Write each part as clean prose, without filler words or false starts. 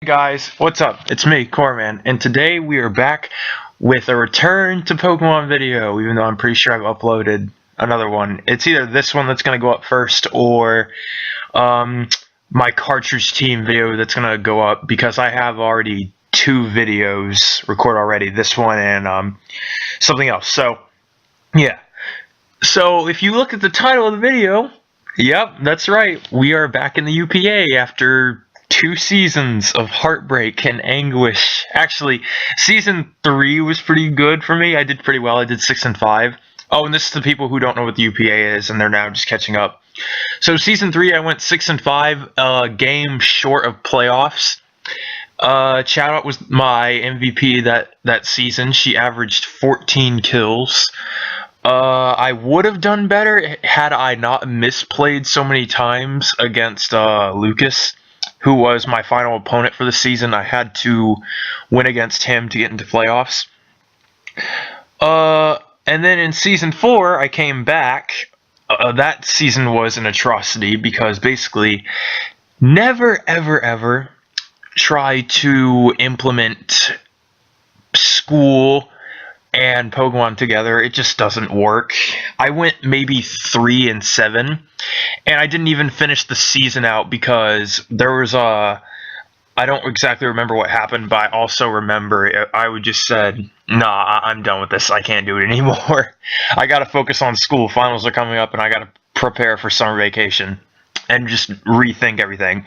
Guys, what's up? It's me, Corman, and today we are back with a return to Pokemon video, even though I'm pretty sure I've uploaded another one. It's either this one that's going to go up first, or my cartridge team video that's going to go up, because I have already two videos recorded already, this one and something else. So, yeah. So, if you look at the title of the video, yep, that's right, we are back in the UPA after 2 seasons of heartbreak and anguish. Actually, season 3 was pretty good for me. I did pretty well. I did 6 and 5. Oh, and this is the people who don't know what the UPA is, and they're now just catching up. So season 3, I went 6 and 5, game short of playoffs. Shout was my MVP that season. She averaged 14 kills. I would have done better had I not misplayed so many times against Lucas, who was my final opponent for the season. I had to win against him to get into playoffs. And then in season 4, I came back. That season was an atrocity because basically never, ever, ever try to implement school and Pokemon together. It just doesn't work. I went maybe 3 and 7, and I didn't even finish the season out because there was I don't exactly remember what happened, but I also remember I would just said, nah, I'm done with this. I can't do it anymore. I gotta focus on school. Finals are coming up, and I gotta prepare for summer vacation and just rethink everything.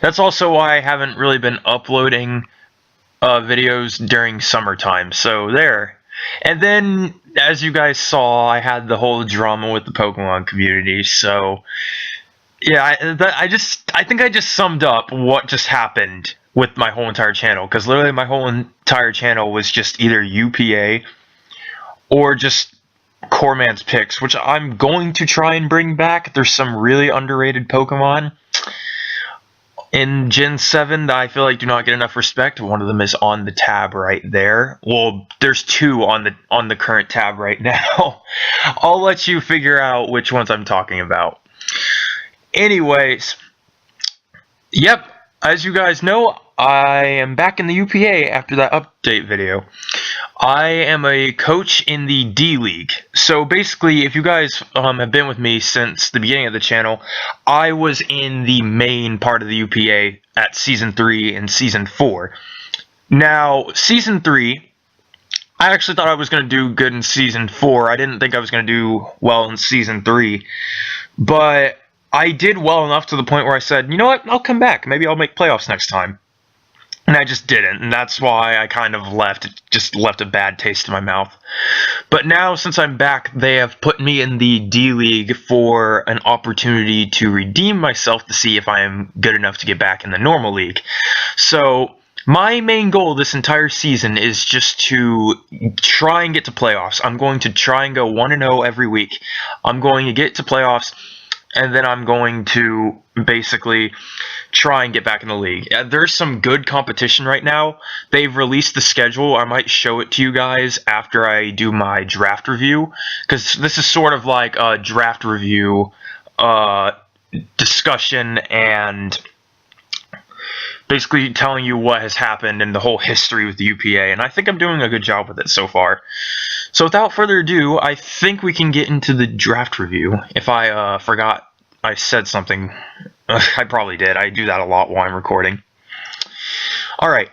That's also why I haven't really been uploading videos during summertime, so there. And then, as you guys saw, I had the whole drama with the Pokemon community, so yeah, I think I just summed up what just happened with my whole entire channel, because literally my whole entire channel was just either UPA or just Corman's picks, which I'm going to try and bring back. There's some really underrated Pokemon in Gen 7 that I feel like do not get enough respect. One of them is on the tab right there. Well, there's 2 on the current tab right now. I'll let you figure out which ones I'm talking about. Anyways, yep, as you guys know, I am back in the UPA after that update video. I am a coach in the D League. So basically, if you guys have been with me since the beginning of the channel, I was in the main part of the UPA at Season 3 and Season 4. Now, Season 3, I actually thought I was going to do good in Season 4. I didn't think I was going to do well in Season 3. But I did well enough to the point where I said, you know what, I'll come back. Maybe I'll make playoffs next time. And I just didn't, and that's why I kind of left. It just left a bad taste in my mouth. But now, since I'm back, they have put me in the D League for an opportunity to redeem myself to see if I am good enough to get back in the normal league. So my main goal this entire season is just to try and get to playoffs. I'm going to try and go 1-0 every week. I'm going to get to playoffs, and then I'm going to basically try and get back in the league. There's some good competition right now. They've released the schedule. I might show it to you guys after I do my draft review, because this is sort of like a draft review discussion and basically telling you what has happened and the whole history with the UPA, and I think I'm doing a good job with it so far. So without further ado, I think we can get into the draft review. If I forgot I said something, I probably did. I do that a lot while I'm recording. Alright,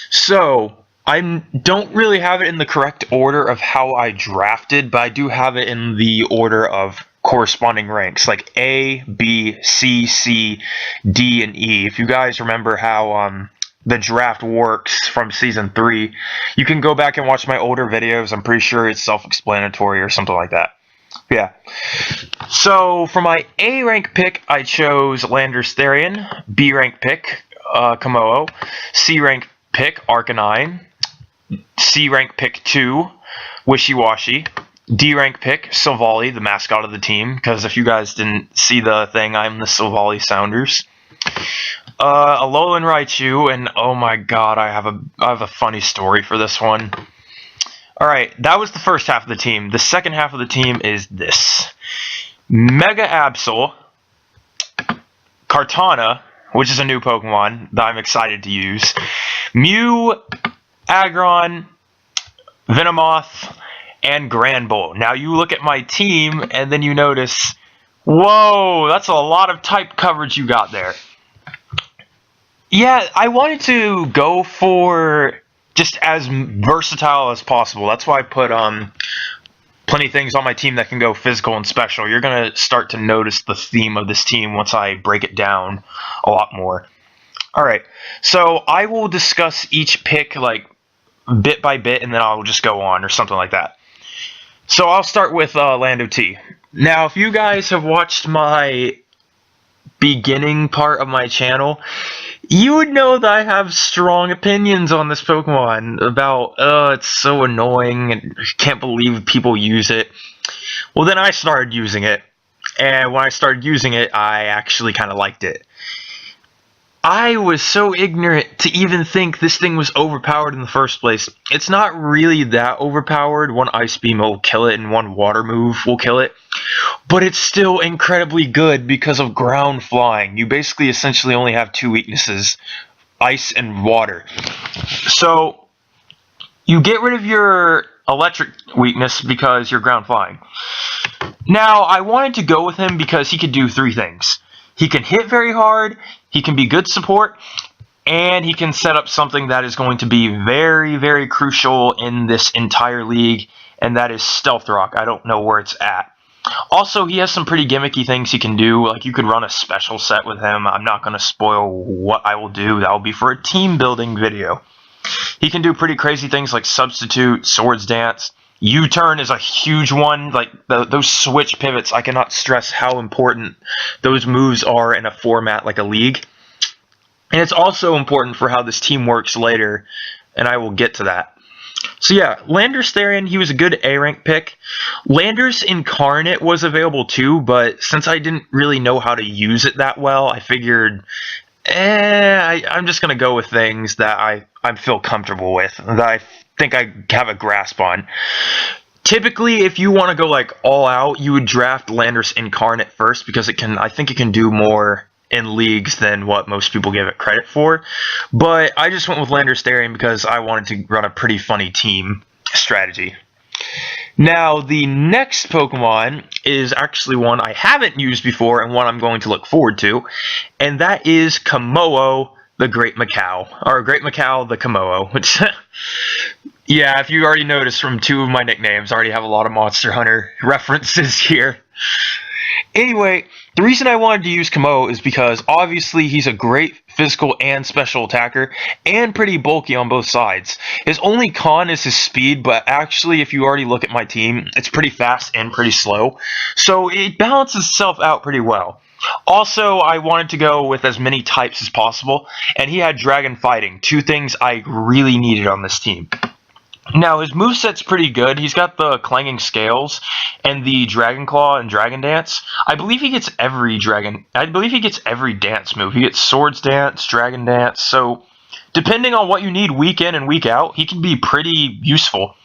so I don't really have it in the correct order of how I drafted, but I do have it in the order of corresponding ranks, like A, B, C, C, D, and E. If you guys remember how the draft works from Season 3, you can go back and watch my older videos. I'm pretty sure it's self-explanatory or something like that. Yeah. So for my A rank pick, I chose Landorus Therian. B rank pick, Kamoo. C rank pick, Arcanine. C rank pick 2, Wishy-Washy. D rank pick, Silvally, the mascot of the team, because if you guys didn't see the thing, I'm the Silvally Sounders. Alolan Raichu, and oh my god, I have a funny story for this one. Alright, that was the first half of the team. The second half of the team is this. Mega Absol, Kartana, which is a new Pokemon that I'm excited to use. Mew, Aggron, Venomoth, and Granbull. Now you look at my team and then you notice, whoa, that's a lot of type coverage you got there. Yeah, I wanted to go for just as versatile as possible. That's why I put plenty of things on my team that can go physical and special. You're going to start to notice the theme of this team once I break it down a lot more. Alright, so I will discuss each pick like bit by bit, and then I'll just go on or something like that. So I'll start with Lando T. Now, if you guys have watched my beginning part of my channel, you would know that I have strong opinions on this Pokemon about, it's so annoying and I can't believe people use it. Well, then I started using it, and when I started using it, I actually kind of liked it. I was so ignorant to even think this thing was overpowered in the first place. It's not really that overpowered. One Ice Beam will kill it, and one Water move will kill it. But it's still incredibly good because of ground flying. You basically essentially only have two weaknesses, ice and water. So you get rid of your electric weakness because you're ground flying. Now, I wanted to go with him because he could do three things. He can hit very hard, he can be good support, and he can set up something that is going to be very, very crucial in this entire league, and that is Stealth Rock. I don't know where it's at. Also, he has some pretty gimmicky things he can do, like you could run a special set with him. I'm not going to spoil what I will do. That will be for a team building video. He can do pretty crazy things like Substitute, Swords Dance. U-turn is a huge one. Like those switch pivots, I cannot stress how important those moves are in a format like a league. And it's also important for how this team works later, and I will get to that. So yeah, Landorus Therian, he was a good A-rank pick. Landorus Incarnate was available too, but since I didn't really know how to use it that well, I figured, I'm just going to go with things that I feel comfortable with, that I think I have a grasp on. Typically, if you want to go like all out, you would draft Landorus Incarnate first because I think it can do more in leagues than what most people give it credit for. But I just went with Landorus Therian because I wanted to run a pretty funny team strategy. Now, the next Pokemon is actually one I haven't used before and one I'm going to look forward to, and that is Kommo-o, the Great Macau, or Great Macau, the Kommo-o, which, yeah, if you already noticed from two of my nicknames, I already have a lot of Monster Hunter references here. Anyway, the reason I wanted to use Kommo-o is because obviously he's a great physical and special attacker, and pretty bulky on both sides. His only con is his speed, but actually if you already look at my team, it's pretty fast and pretty slow, so it balances itself out pretty well. Also, I wanted to go with as many types as possible, and he had Dragon Fighting, two things I really needed on this team. Now, his moveset's pretty good. He's got the Clanging Scales and the Dragon Claw and Dragon Dance. I believe he gets every dance move. He gets Swords Dance, Dragon Dance, so depending on what you need week in and week out, he can be pretty useful.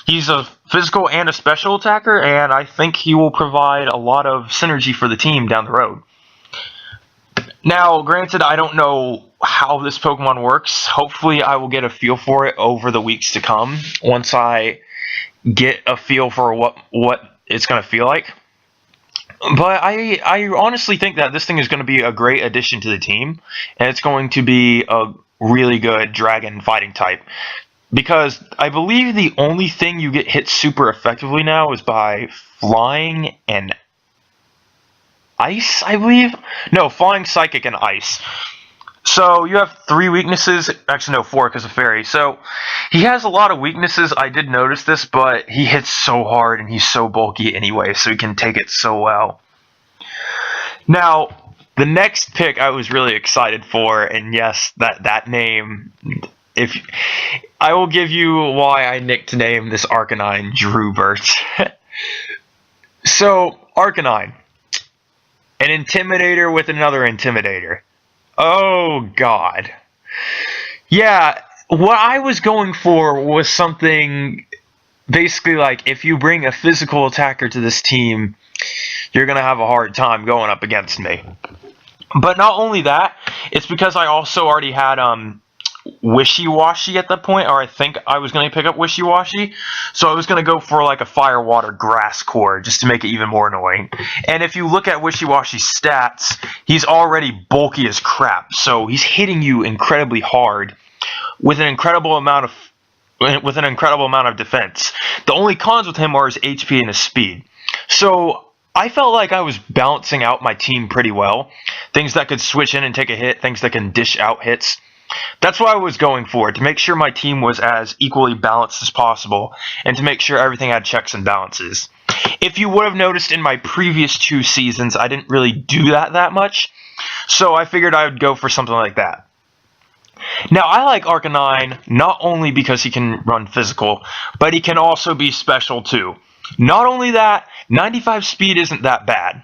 He's a physical and a special attacker, and I think he will provide a lot of synergy for the team down the road. Now, granted, I don't know how this Pokemon works. Hopefully, I will get a feel for it over the weeks to come once I get a feel for what it's going to feel like. But I honestly think that this thing is going to be a great addition to the team, and it's going to be a really good dragon fighting type. Because I believe the only thing you get hit super effectively now is by flying and ice, I believe? No, flying, psychic, and ice. So you have three weaknesses. Actually, no, four because of fairy. So he has a lot of weaknesses. I did notice this, but he hits so hard and he's so bulky anyway, so he can take it so well. Now, the next pick I was really excited for, and yes, that name, I will give you why I nicknamed this Arcanine Drubert. So, Arcanine, an Intimidator with another Intimidator. Oh, God. Yeah, what I was going for was something basically like, if you bring a physical attacker to this team, you're going to have a hard time going up against me. But not only that, it's because I also already had wishy-washy at that point, or I think I was going to pick up wishy-washy, so I was going to go for like a fire water grass core just to make it even more annoying. And if you look at wishy-washy's stats, he's already bulky as crap, so he's hitting you incredibly hard with an incredible amount of defense. The only cons with him are his HP and his speed. So I felt like I was balancing out my team pretty well. Things that could switch in and take a hit, things that can dish out hits. That's what I was going for, to make sure my team was as equally balanced as possible, and to make sure everything had checks and balances. If you would have noticed in my previous 2 seasons, I didn't really do that much, so I figured I would go for something like that. Now, I like Arcanine not only because he can run physical, but he can also be special too. Not only that, 95 speed isn't that bad,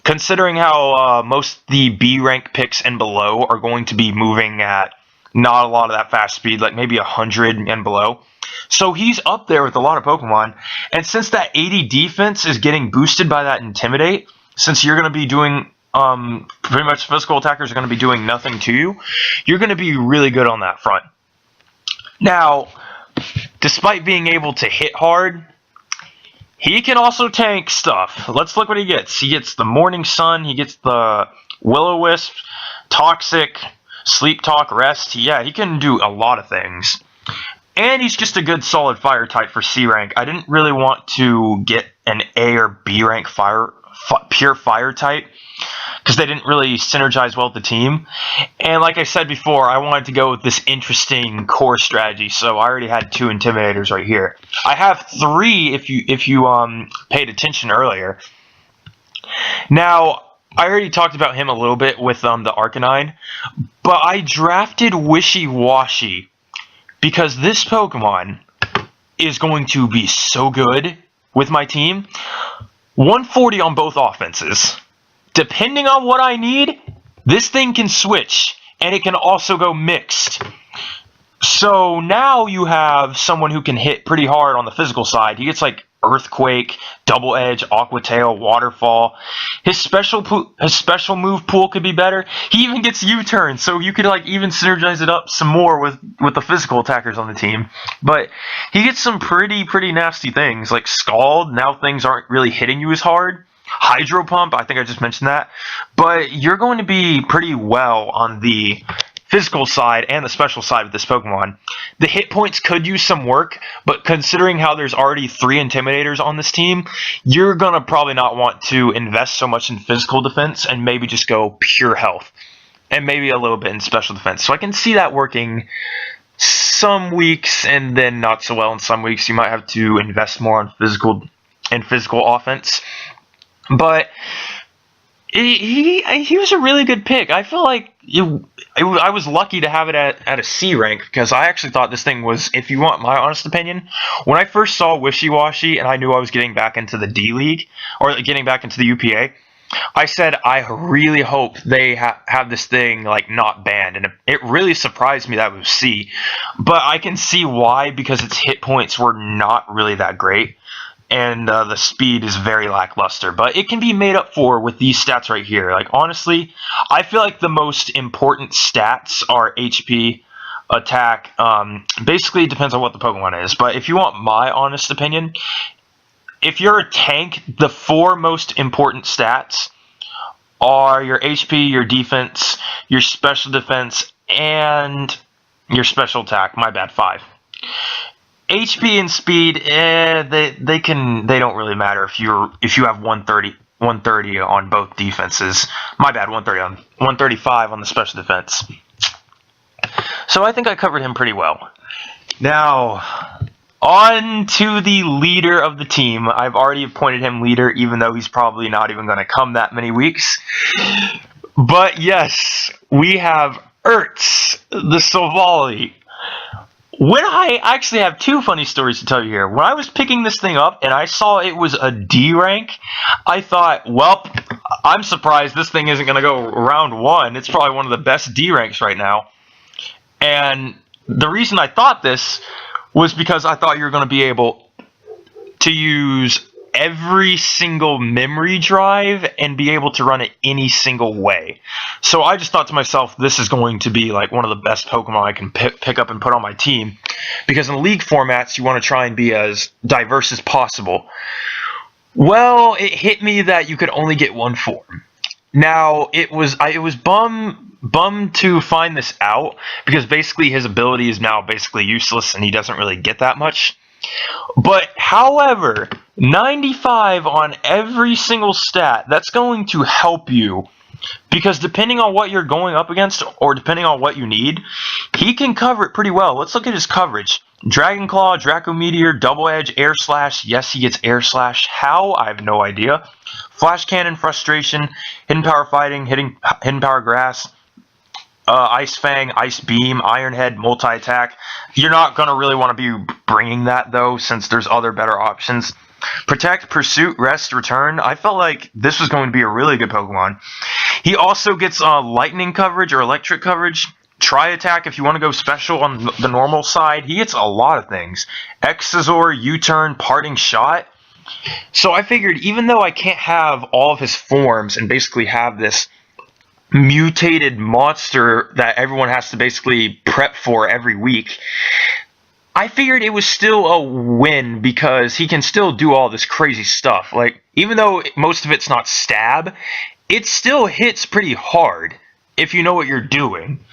considering how most the B rank picks and below are going to be moving at not a lot of that fast speed, like maybe 100 and below. So he's up there with a lot of Pokemon, and since that 80 defense is getting boosted by that Intimidate, since you're going to be doing pretty much physical attackers are going to be doing nothing to you, you're going to be really good on that front. Now, despite being able to hit hard, he can also tank stuff. Let's look what he gets. He gets the Morning Sun, he gets the Will-O-Wisp, Toxic, Sleep Talk, Rest. Yeah, he can do a lot of things. And he's just a good solid fire type for C rank. I didn't really want to get an A or B rank pure fire type, because they didn't really synergize well with the team. And like I said before, I wanted to go with this interesting core strategy, so I already had 2 Intimidators right here. I have 3 if you paid attention earlier. Now, I already talked about him a little bit with the Arcanine, but I drafted Wishy-Washy because this Pokemon is going to be so good with my team. 140 on both offenses. Depending on what I need, this thing can switch, and it can also go mixed. So now you have someone who can hit pretty hard on the physical side. He gets like Earthquake, Double Edge, Aqua Tail, Waterfall. His special move pool could be better. He even gets U-turn, so you could like even synergize it up some more with the physical attackers on the team. But he gets some pretty nasty things like Scald. Now things aren't really hitting you as hard. Hydro Pump, I think I just mentioned that. But you're going to be pretty well on the physical side and the special side with this Pokemon. The hit points could use some work, but considering how there's already 3 Intimidators on this team, you're going to probably not want to invest so much in physical defense and maybe just go pure health. And maybe a little bit in special defense. So I can see that working some weeks and then not so well in some weeks. You might have to invest more on physical offense. But he was a really good pick. I feel like I was lucky to have it at a C rank, because I actually thought this thing was, if you want my honest opinion, when I first saw Wishy-Washy and I knew I was getting back into the D League, or getting back into the UPA, I said I really hope they have this thing like not banned, and it really surprised me that it was C. But I can see why, because its hit points were not really that great. And the speed is very lackluster, but it can be made up for with these stats right here. Like, honestly, I feel like the most important stats are HP, attack. Basically, it depends on what the Pokemon is. But if you want my honest opinion, if you're a tank, the 4 most important stats are your HP, your defense, your special defense, and your special attack. My bad, 5. HP and speed, they don't really matter if you have 130 on both defenses. My bad, 135 on the special defense. So I think I covered him pretty well. Now, on to the leader of the team. I've already appointed him leader, even though he's probably not even going to come that many weeks. But yes, we have Ertz, the Silvally. When I actually have 2 funny stories to tell you here. When I was picking this thing up and I saw it was a D rank, I thought, well, I'm surprised this thing isn't going to go round 1. It's probably one of the best D ranks right now. And the reason I thought this was because I thought you were going to be able to use every single memory drive and be able to run it any single way. So I just thought to myself, this is going to be like one of the best Pokemon I can pick up and put on my team, because in league formats you want to try and be as diverse as possible. Well, it hit me that you could only get one form. Now, it was bummed to find this out, because basically his ability is now basically useless and he doesn't really get that much. But, however, 95 on every single stat, that's going to help you, because depending on what you're going up against, or depending on what you need, he can cover it pretty well. Let's look at his coverage. Dragon Claw, Draco Meteor, Double Edge, Air Slash. Yes, he gets Air Slash. How? I have no idea. Flash Cannon, Frustration, Hidden Power Fighting, Hidden Power Grass, Ice Fang, Ice Beam, Iron Head, Multi-Attack. You're not going to really want to be bringing that, though, since there's other better options. Protect, Pursuit, Rest, Return. I felt like this was going to be a really good Pokemon. He also gets Lightning coverage or Electric coverage. Tri-Attack if you want to go special on the normal side. He gets a lot of things. Exazor, U-Turn, Parting Shot. So I figured, even though I can't have all of his forms and basically have this mutated monster that everyone has to basically prep for every week, I figured it was still a win, because he can still do all this crazy stuff. Like, even though most of it's not stab, it still hits pretty hard if you know what you're doing.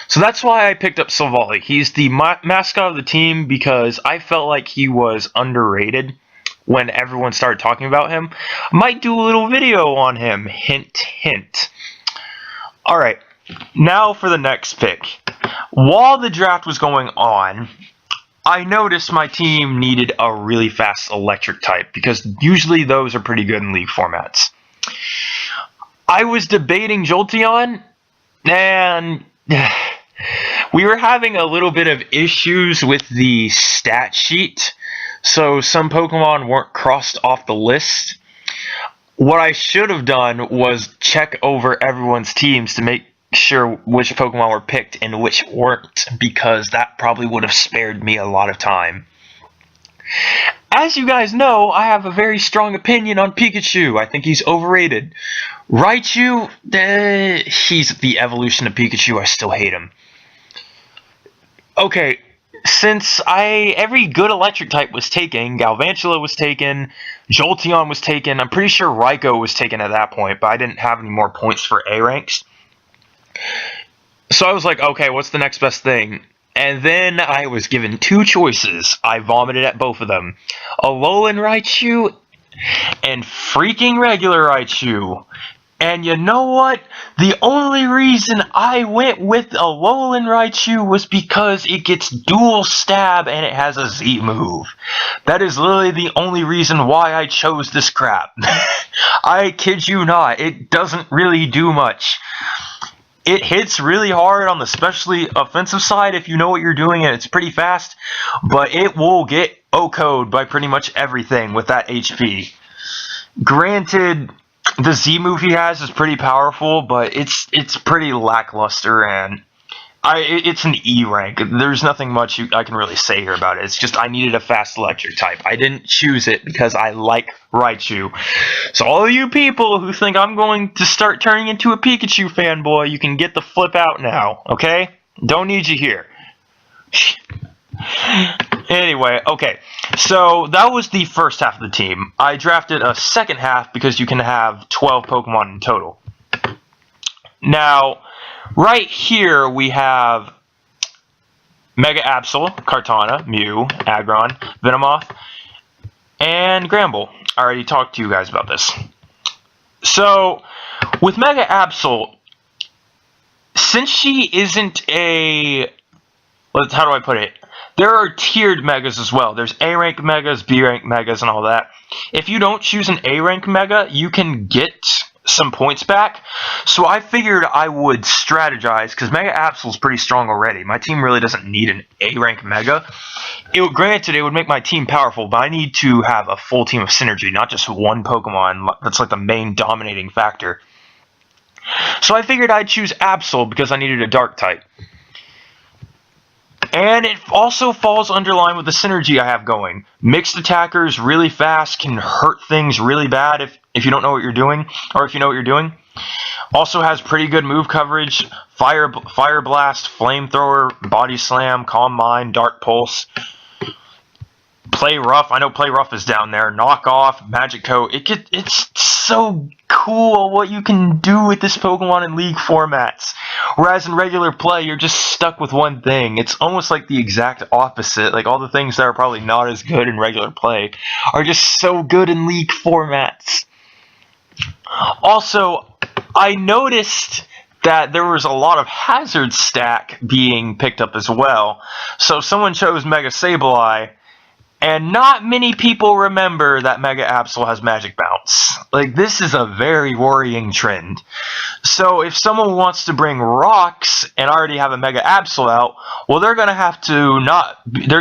So that's why I picked up Silvally. He's the mascot of the team, because I felt like he was underrated when everyone started talking about him. I might do a little video on him. Hint, hint. Alright, now for the next pick. While the draft was going on, I noticed my team needed a really fast electric type, because usually those are pretty good in league formats. I was debating Jolteon, and we were having a little bit of issues with the stat sheet, so some Pokemon weren't crossed off the list. What I should have done was check over everyone's teams to make sure which Pokemon were picked and which weren't, because that probably would have spared me a lot of time. As you guys know, I have a very strong opinion on Pikachu. I think he's overrated. Raichu, he's the evolution of Pikachu. I still hate him. Okay, since every good electric type was taken, Galvantula was taken, Jolteon was taken, I'm pretty sure Raikou was taken at that point, but I didn't have any more points for A ranks. So I was like, okay, what's the next best thing? And then I was given two choices. I vomited at both of them. Alolan Raichu and freaking regular Raichu. And you know what? The only reason I went with Alolan Raichu was because it gets dual stab and it has a Z move. That is literally the only reason why I chose this crap. I kid you not, it doesn't really do much. It hits really hard on the especially offensive side if you know what you're doing, and it's pretty fast, but it will get OHKO'd by pretty much everything with that HP. Granted, the Z move he has is pretty powerful, but it's pretty lackluster, and it's an E rank. There's nothing much I can really say here about it. It's just I needed a fast electric type. I didn't choose it because I like Raichu. So all of you people who think I'm going to start turning into a Pikachu fanboy, you can get the flip out now, okay? Don't need you here. Anyway, okay. So that was the first half of the team. I drafted a second half because you can have 12 Pokemon in total. Now, right here we have Mega Absol, Kartana, Mew, Aggron, Venomoth, and Gramble. I already talked to you guys about this. So, with Mega Absol, since she isn't a... how do I put it? There are tiered Megas as well. There's A-rank Megas, B-rank Megas, and all that. If you don't choose an A-rank Mega, you can get some points back. So I figured I would strategize, because Mega Absol's pretty strong already. My team really doesn't need an A-rank Mega. Granted, it would make my team powerful, but I need to have a full team of synergy, not just one Pokemon. That's like the main dominating factor. So I figured I'd choose Absol because I needed a Dark type. And it also falls underline with the synergy I have going. Mixed attackers really fast can hurt things really bad if you don't know what you're doing, or if you know what you're doing. Also has pretty good move coverage. Fire Blast, Flamethrower, Body Slam, Calm Mind, Dark Pulse. Play Rough. I know Play Rough is down there. Knock Off, Magic Coat. It's so cool what you can do with this Pokemon in League formats. Whereas in regular play, you're just stuck with one thing. It's almost like the exact opposite. Like all the things that are probably not as good in regular play are just so good in League formats. Also, I noticed that there was a lot of Hazard stack being picked up as well. So someone chose Mega Sableye. And not many people remember that Mega Absol has Magic Bounce. Like, this is a very worrying trend. So if someone wants to bring rocks and already have a Mega Absol out, well, they're going to have to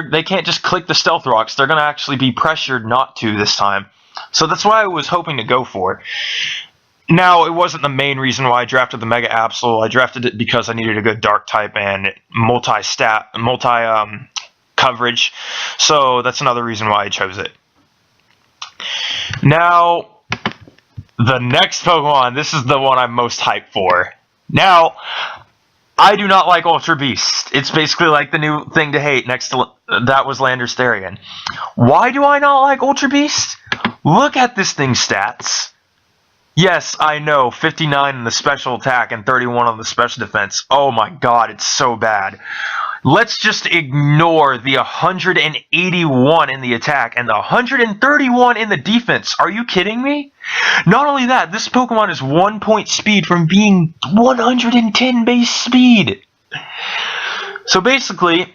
they can't just click the Stealth Rocks. They're going to actually be pressured not to this time. So that's why I was hoping to go for. Now, it wasn't the main reason why I drafted the Mega Absol. I drafted it because I needed a good Dark type and coverage, so that's another reason why I chose it. Now, the next Pokemon, this is the one I'm most hyped for. Now, I do not like Ultra Beast. It's basically like the new thing to hate next to that was Landorstarian. Why do I not like Ultra Beast? Look at this thing's stats. Yes, I know, 59 in the special attack and 31 on the special defense. Oh my god, it's so bad. Let's just ignore the 181 in the attack and the 131 in the defense. Are you kidding me? Not only that, this Pokemon is 1 point speed from being 110 base speed. So basically,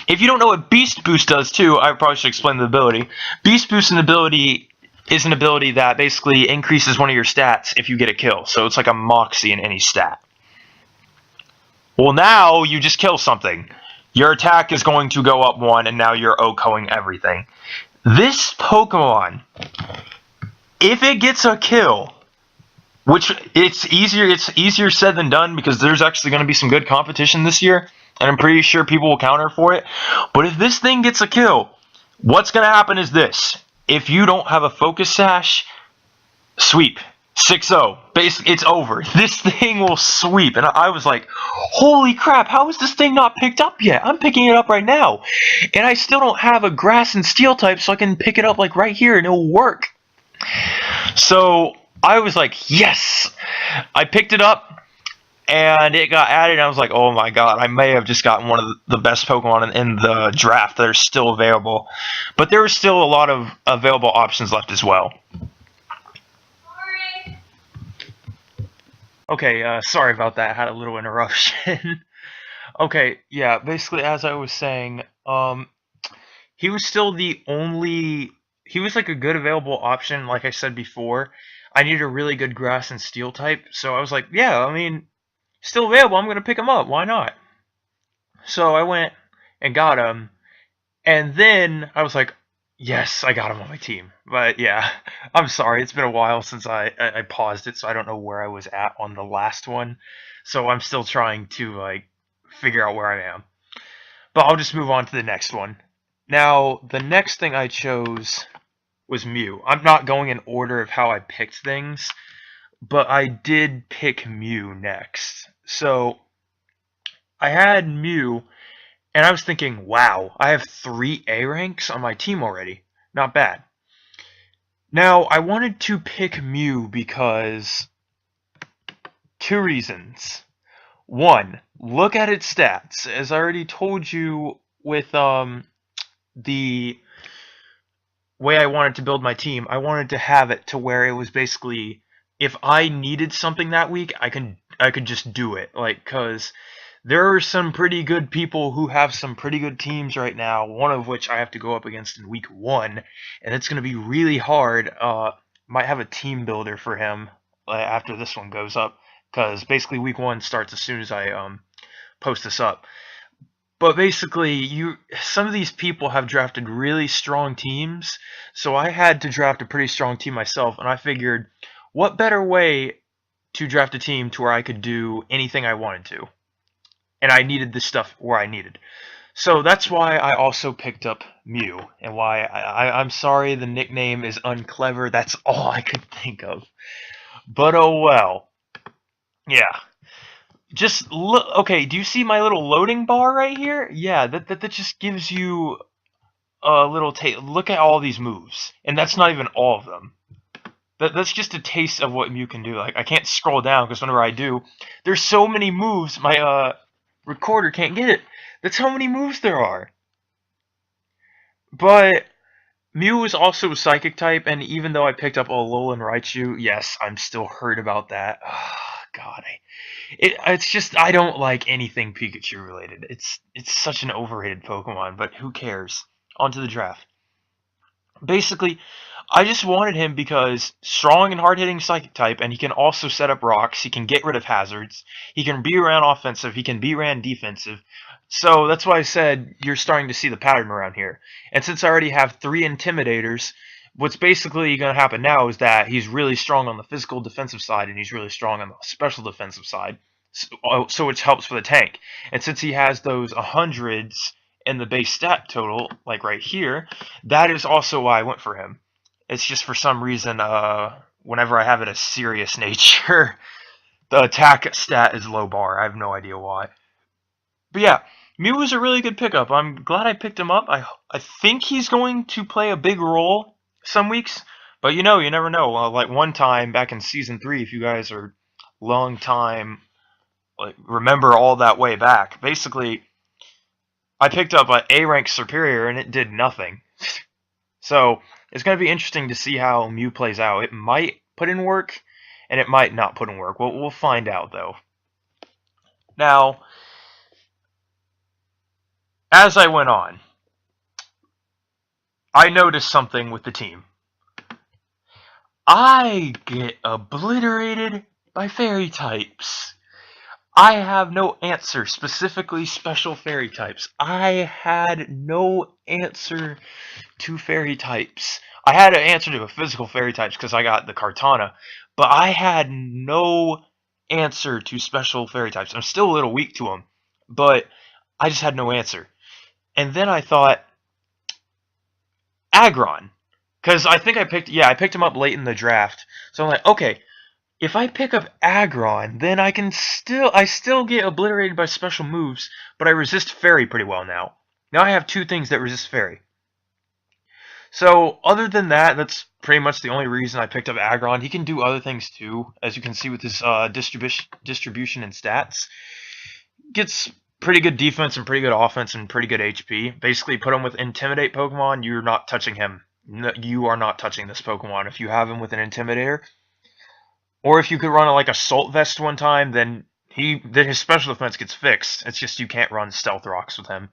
if you don't know what Beast Boost does too, I probably should explain the ability. Beast Boost is an ability that basically increases one of your stats if you get a kill. So it's like a Moxie in any stat. Well, now you just kill something. Your attack is going to go up 1, and now you're OHKOing everything. This Pokemon, if it gets a kill, which it's easier said than done because there's actually going to be some good competition this year, and I'm pretty sure people will counter for it. But if this thing gets a kill, what's going to happen is this. If you don't have a Focus Sash, sweep. 6-0. Basically, it's over. This thing will sweep. And I was like, holy crap, how is this thing not picked up yet? I'm picking it up right now. And I still don't have a Grass and Steel type, so I can pick it up like right here and it'll work. So I was like, yes! I picked it up and it got added and I was like, oh my god, I may have just gotten one of the best Pokemon in the draft that are still available. But there were still a lot of available options left as well. Okay, sorry about that. I had a little interruption. Okay, yeah, basically, as I was saying, he was still he was like a good available option, like I said before. I needed a really good Grass and Steel type, so I was like, yeah, I mean, still available, I'm going to pick him up, why not? So I went and got him, and then I was like, yes, I got him on my team. But yeah, I'm sorry. It's been a while since I paused it, so I don't know where I was at on the last one. So I'm still trying to like figure out where I am. But I'll just move on to the next one. Now, the next thing I chose was Mew. I'm not going in order of how I picked things, but I did pick Mew next. So I had Mew, and I was thinking, wow, I have 3 A ranks on my team already. Not bad. Now, I wanted to pick Mew because 2 reasons. 1, look at its stats. As I already told you with the way I wanted to build my team, I wanted to have it to where it was basically, if I needed something that week, I could just do it. Like, cause there are some pretty good people who have some pretty good teams right now, one of which I have to go up against in week 1, and it's going to be really hard. Might have a team builder for him after this one goes up, because basically week 1 starts as soon as I post this up. But basically, some of these people have drafted really strong teams, so I had to draft a pretty strong team myself, and I figured, what better way to draft a team to where I could do anything I wanted to? And I needed this stuff where I needed. So that's why I also picked up Mew, and why I'm sorry the nickname is unclever. That's all I could think of. But oh well. Yeah. Just look. Okay, do you see my little loading bar right here? Yeah, that just gives you a little taste. Look at all these moves, and that's not even all of them. That's just a taste of what Mew can do. Like I can't scroll down because whenever I do, there's so many moves. My recorder can't get it. That's how many moves there are. But Mew is also a psychic type, and even though I picked up Alolan Raichu, yes, I'm still hurt about that. Oh, God, it's just I don't like anything Pikachu related. It's such an overrated Pokemon, but who cares? On to the draft. Basically, I just wanted him because strong and hard-hitting psychic type, and he can also set up rocks. He can get rid of hazards. He can be around offensive. He can be around defensive. So that's why I said you're starting to see the pattern around here. And since I already have 3 Intimidators, what's basically going to happen now is that he's really strong on the physical defensive side, and he's really strong on the special defensive side. So it helps for the tank. And since he has those 100s in the base stat total, like right here, that is also why I went for him. It's just for some reason, whenever I have it a serious nature, the attack stat is low bar. I have no idea why. But yeah, Mew was a really good pickup. I'm glad I picked him up. I think he's going to play a big role some weeks, but you never know. Like one time back in season 3, if you guys are long time, like remember all that way back, basically I picked up an A rank superior and it did nothing. So it's going to be interesting to see how Mew plays out. It might put in work, and it might not put in work. We'll find out, though. Now, as I went on, I noticed something with the team. I get obliterated by fairy types. I have no answer, specifically special fairy types. I had no answer to fairy types. I had an answer to a physical fairy types because I got the Kartana, but I had no answer to special fairy types. I'm still a little weak to them, but I just had no answer. And then I thought, Aggron, because I think I picked him up late in the draft. So I'm like, okay, if I pick up Aggron, then I still get obliterated by special moves, but I resist Fairy pretty well now. Now I have 2 things that resist Fairy. So, other than that, that's pretty much the only reason I picked up Aggron. He can do other things too, as you can see with his distribution and stats. Gets pretty good defense and pretty good offense and pretty good HP. Basically, put him with Intimidate Pokemon, you're not touching him. No, you are not touching this Pokemon if you have him with an Intimidator. Or if you could run like Assault Vest one time, then his special defense gets fixed. It's just you can't run Stealth Rocks with him.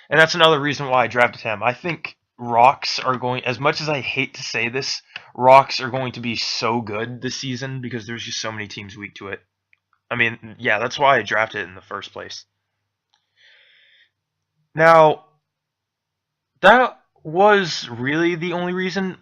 And that's another reason why I drafted him. I think Rocks are going, as much as I hate to say this, Rocks are going to be so good this season because there's just so many teams weak to it. I mean, yeah, that's why I drafted it in the first place. Now, that was really the only reason,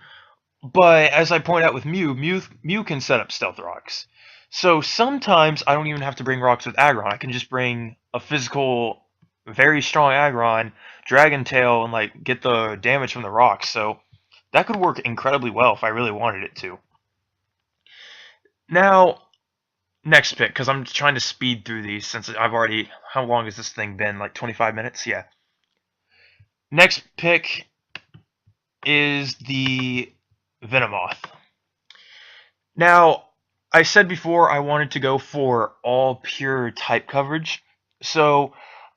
but as I point out with Mew can set up Stealth Rocks. So sometimes I don't even have to bring Rocks with Aggron. I can just bring a physical, very strong Aggron, Dragon Tail, and like get the damage from the rocks. So that could work incredibly well if I really wanted it to. Now, next pick, because I'm trying to speed through these since I've already... How long has this thing been? Like 25 minutes? Yeah. Next pick is the Venomoth. Now, I said before I wanted to go for all pure type coverage. So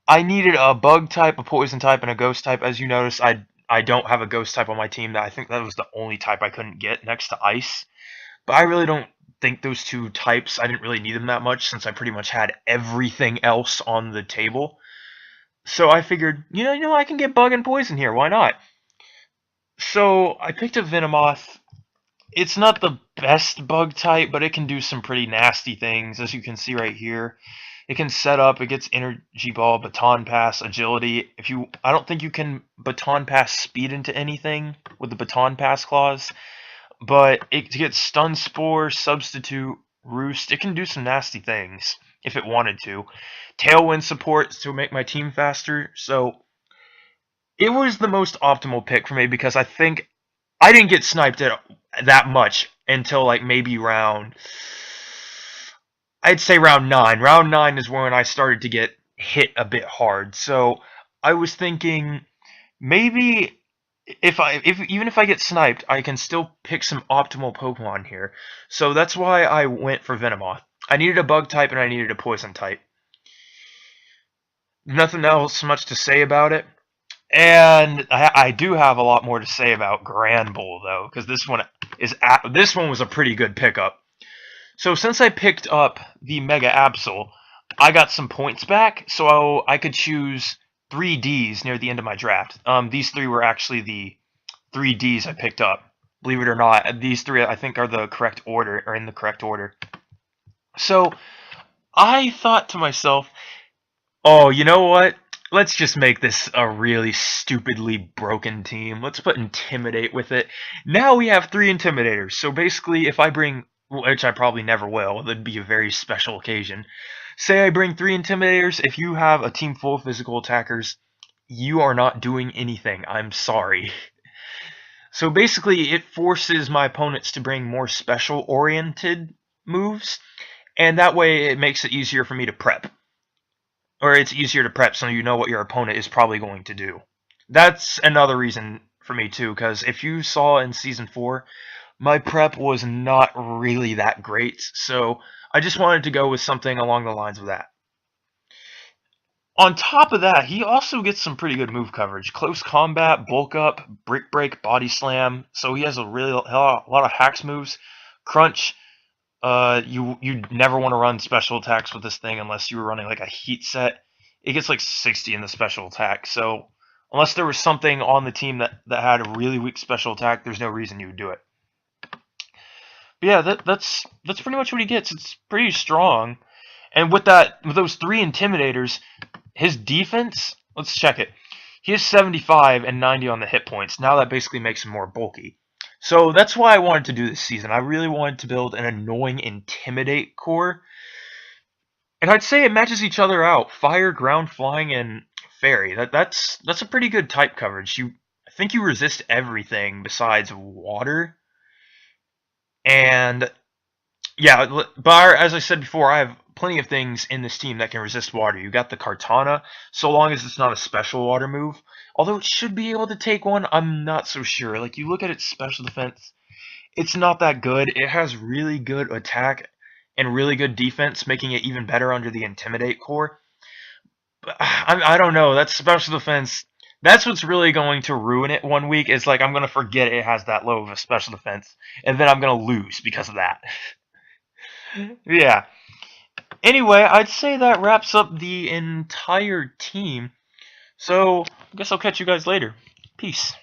I needed a bug type, a poison type, and a ghost type. As you notice, I don't have a ghost type on my team. I think that was the only type I couldn't get next to ice. But I really don't think those 2 types, I didn't really need them that much since I pretty much had everything else on the table. So I figured, I can get bug and poison here. Why not? So I picked up Venomoth. It's not the best bug type, but it can do some pretty nasty things, as you can see right here. It can set up, it gets Energy Ball, Baton Pass, Agility. I don't think you can Baton Pass speed into anything with the Baton Pass clause, but it gets Stun Spore, Substitute, Roost. It can do some nasty things if it wanted to. Tailwind support to make my team faster, so it was the most optimal pick for me because I think I didn't get sniped at that much until like maybe I'd say round 9. Round 9 is when I started to get hit a bit hard. So I was thinking maybe if even if I get sniped, I can still pick some optimal Pokemon here. So that's why I went for Venomoth. I needed a bug type and I needed a poison type. Nothing else much to say about it. And I do have a lot more to say about Granbull though, because this one was a pretty good pickup. So since I picked up the Mega Absol, I got some points back, so I could choose 3 Ds near the end of my draft. These 3 were actually the 3 Ds I picked up. Believe it or not, these 3 I think are the correct order, or in the correct order. So I thought to myself, oh, you know what? Let's just make this a really stupidly broken team. Let's put Intimidate with it. Now we have 3 Intimidators. So basically, if I bring, which I probably never will, that'd be a very special occasion. Say I bring 3 Intimidators. If you have a team full of physical attackers, you are not doing anything. I'm sorry. So basically, it forces my opponents to bring more special-oriented moves, and that way it makes it easier for me to prep. Or it's easier to prep so you know what your opponent is probably going to do. That's another reason for me too, because if you saw in Season 4, my prep was not really that great, so I just wanted to go with something along the lines of that. On top of that, he also gets some pretty good move coverage. Close combat, bulk up, brick break, body slam, so he has a lot of hacks moves. Crunch, you never want to run special attacks with this thing unless you were running like a heat set. It gets like 60 in the special attack, so unless there was something on the team that had a really weak special attack, there's no reason you would do it. But yeah, that's pretty much what he gets. It's pretty strong, and with those 3 Intimidators, his defense. Let's check it. He has 75 and 90 on the hit points. Now that basically makes him more bulky. So that's why I wanted to do this season. I really wanted to build an annoying Intimidate core. And I'd say it matches each other out. Fire, ground, flying, and fairy. That's a pretty good type coverage. I think you resist everything besides water. And yeah, but as I said before, I have plenty of things in this team that can resist water. You got the Kartana, so long as it's not a special water move. Although it should be able to take one, I'm not so sure. Like, you look at its special defense, it's not that good. It has really good attack and really good defense, making it even better under the Intimidate core. But I don't know. That special defense, that's what's really going to ruin it one week. Is like I'm going to forget it has that low of a special defense, and then I'm going to lose because of that. Yeah. Anyway, I'd say that wraps up the entire team. So, I guess I'll catch you guys later. Peace.